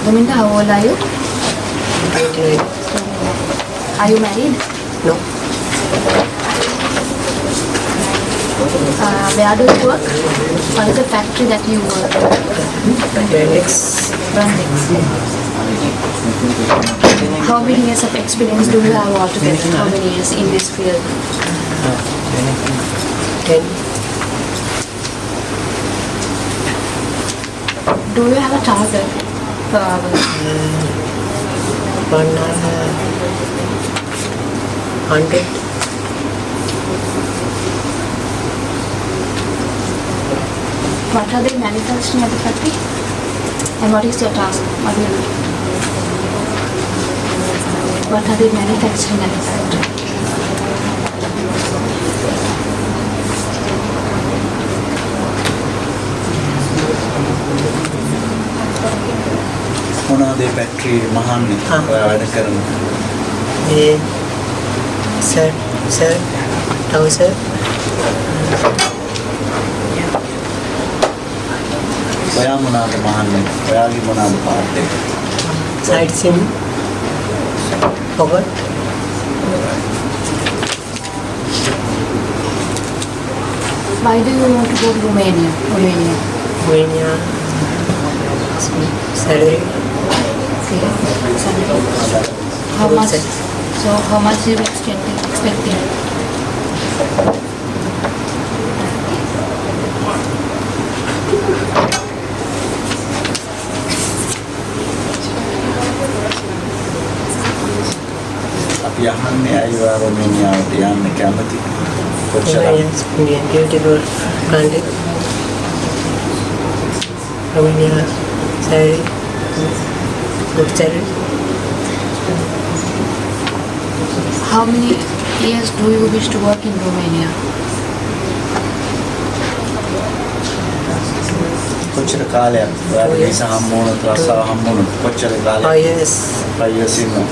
Gominda, how old are you? 29. Are you married? No. Where do you work? What is the factory that you work? Brandex. How many years of experience do you have altogether? How many years in this field? 10. Do you have a target per hour? 100. What are they manufacturing at the factory? And what is your task? What do you do? What are they manufacturing at the factory? මොනවාද factory මහන්නේ ඔයා වැඩ කරන Sir, trouser. ඔයා මොනවාද මහන්නේ ඔයාගේ මොනවාද පාර්ට් එක Side seam. Pocket. Why do you want to go to Romania? Romania. Salary. Okay. Salary. How much? So how much you expecting? අපි අහන්නේ අය ඔයා රොමේනියාවට යන්න කැමති කොච්චර Romania is beautiful country. Romania salary. Good salary. How many years do you wish to work in Romania? කොච්චර කාලයක් ඔයාට වීසා හම්බ වුණොත් රස්සාව හම්බ වුණොත් කොච්චර 5 කාලයක් years. 5 years ඉන්නවා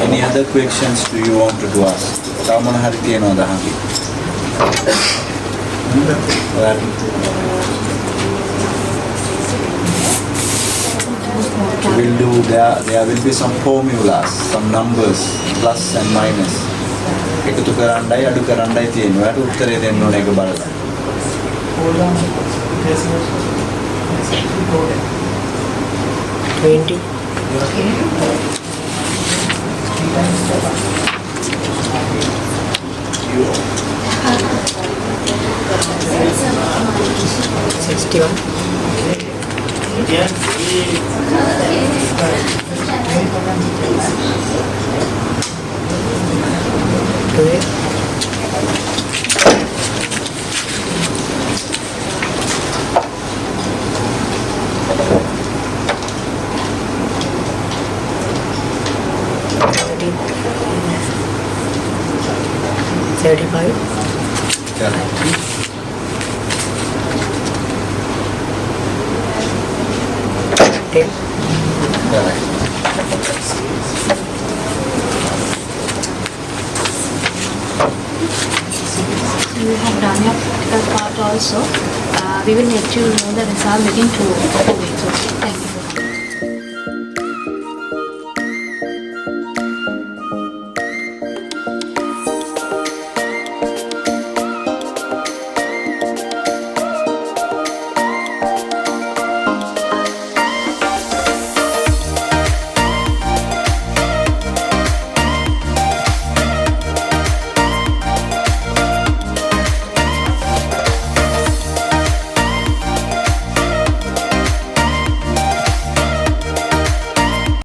Any other questions do you want to ask? තව මොන හරි තියෙනවද අහන්න? We'll do there will be some formulas, some numbers, plus and minus. එකතු කරන්නයි අඩු කරන්නයි තියෙනවා. ඔයාලට උත්තරේ දෙන්න ඕන එක බලලා. 20. Okay. 61. Okay. 35. Ten. You have done your practical part also. We will let you know the result within 2 weeks. Okay, thank you.